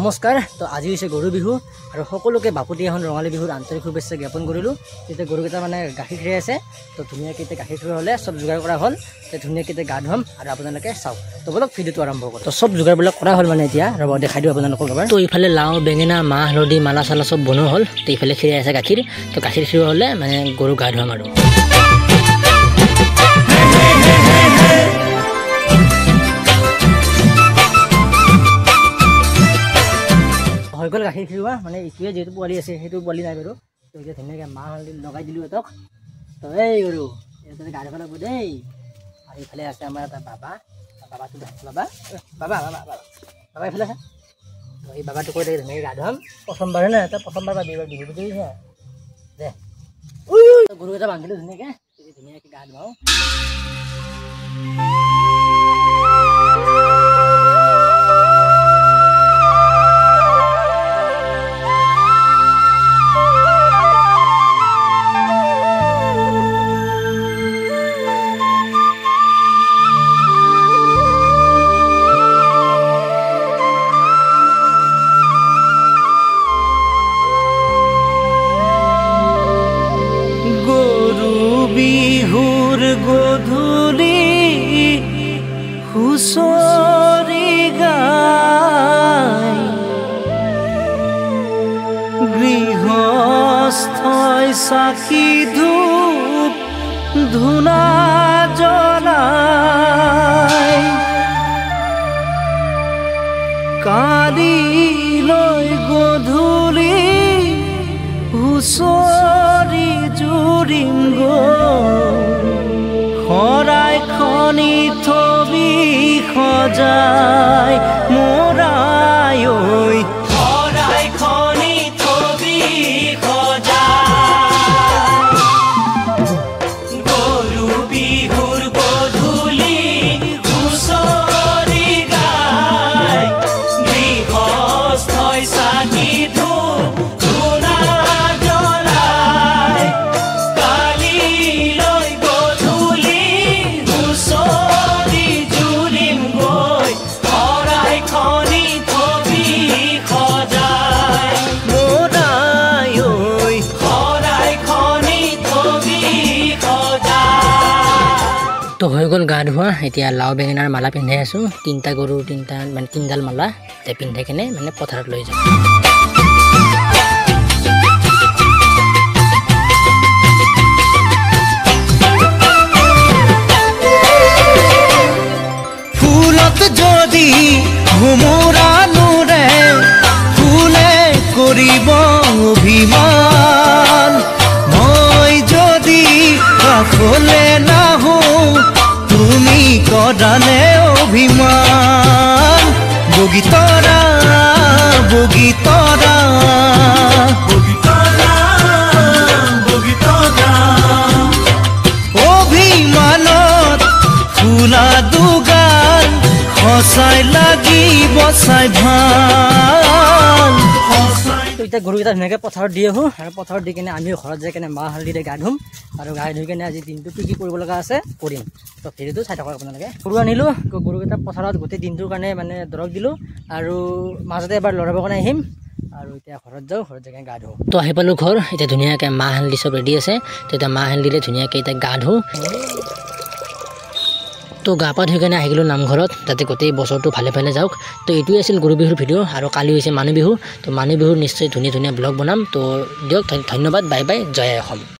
নমস্কাৰ তো আজি হৈছে গৰু বিহু আৰু সকলোকে বাপুতিয়াহন ৰঙালী বিহুৰ আন্তৰিক শুভেচ্ছা জ্ঞাপন কৰিলোঁ। তেতিয়া গৰুকেইটা মানে গাখীৰ খাই আছে, তো ধুনীয়াকৈ এতিয়া গাখীৰ খোৱা হ'লে চব যোগাৰ কৰা হ'ল, তো ধুনীয়াকৈ এতিয়া গা ধুৱাম আৰু আপোনালোকে চাওক। তো বলক ভিডিঅ'টো আৰম্ভ কৰোঁ। তো চব যোগাৰবিলাক কৰা হ'ল মানে এতিয়া ৰ'ব দেখাই দিওঁ আপোনালোকক এবাৰ। তো ইফালে লাও বেঙেনা মাহ হালধি মালা চালা চব বনোৱা হ'ল, তো ইফালে খীৰাই আছে গাখীৰ। তো গাখীৰ খীৰোৱা হ'লে মানে গৰু গা ধুৱাম আৰু হৈ গ'ল গাখীৰ খিৰোৱা। মানে ইটোৱে যিহেতু পোৱালি আছে সেইটো পোৱালি নাই বাৰু। তো এতিয়া ধুনীয়াকৈ মাহ হালধি লগাই দিলোঁ সিহঁতক। তো এই গৰু ইয়াতে গা ধুব লাগিব দেই। আৰু ইফালে আছে আমাৰ এটা বাবা, বাবাটো বাবা বাবা বাবা বাবা বাবা এইফালে আছে। এই বাবাটো কৈ থাকে ধুনীয়াকৈ গা ধুৱাম। প্ৰথমবাৰ নে এটা প্ৰথমবাৰ বা বিহু বিহু বুজিছে দে। গৰুকেইটা বান্ধিলোঁ ধুনীয়াকৈ, ধুনীয়াকৈ গা ধুৱাওঁ। বিহুৰ গধূলি হুঁচৰি গায় গৃহস্থই চাকি ধূপ ধূনা জ্বলায় কালিলৈ গধূলি হুঁচৰি জুৰিম শৰাই খনি থবি সজাই মৰাই ঐ শৰাই খনি থবি সজাই গৰু বিহুৰ গধূলি হুঁচৰি গায় গৃহস্থই চাকি ধূপ ধূনা জ্বলায় কালিলৈ গধূলি হুঁচৰি জুৰিম গৈ শৰাই খনি থবি সজাই মৰাই ঐ শৰাই খনি থবি সজাই। তো হৈ গ'ল গা ধোৱা। এতিয়া লাও বেঙেনাৰ মালা পিন্ধাই আছোঁ। তিনিটা গৰুৰ তিনিডাল মালা এতিয়া পিন্ধাই কেনে মানে পথাৰত লৈ যাওঁ। ফুলত যদি ভোমোৰা নোৰে ফুলে কৰিব অভিমান মই যদি কাষলে নাহোঁ তুমি কৰানে অভিমান বগীতৰা বগীতৰা বগীতৰা বগীতৰা অভিমানত ফুলা দুগাল সঁচাই লাগিব চাই ভাল। তো এতিয়া গৰুকেইটা ধুনীয়াকৈ পথাৰত দি আহোঁ আৰু পথাৰত দি কিনে আমিও ঘৰত যাই কিনে মাহ হালধিৰে গা ধুম আৰু গা ধুই কিনে আজি দিনটো কি কি কৰিব লগা আছে কৰিম। তো ভিডিঅ'টো চাই থাকক আপোনালোকে। গৰু আনিলোঁ, গৰুকেইটা পথাৰত গোটেই দিনটোৰ কাৰণে মানে দৰৱ দিলোঁ আৰু মাজতে এবাৰ লৰাবৰ কাৰণে আহিম আৰু এতিয়া ঘৰত যাওঁ, ঘৰত যাই গা ধুওঁ। তো আহি পালোঁ ঘৰ। এতিয়া ধুনীয়াকৈ মাহ হালধি চব ৰেডি আছে। তো এতিয়া মাহ হালধিৰে ধুনীয়াকৈ এতিয়া গা ধুওঁ। তো গা পা ধুই কেনে আহি গ'লোঁ নামঘৰত, যাতে গোটেই বছৰটো ভালে ভালে যাওক। তো এইটোৱে আছিল গৰু বিহুৰ ভিডিঅ' আৰু কালি হৈছে মানুহ বিহু। তো মানুহ বিহুৰ নিশ্চয় ধুনীয়া ধুনীয়া ব্লগ বনাম। তো দিয়ক, ধন্যবাদ, বাই বাই, জয় অসম।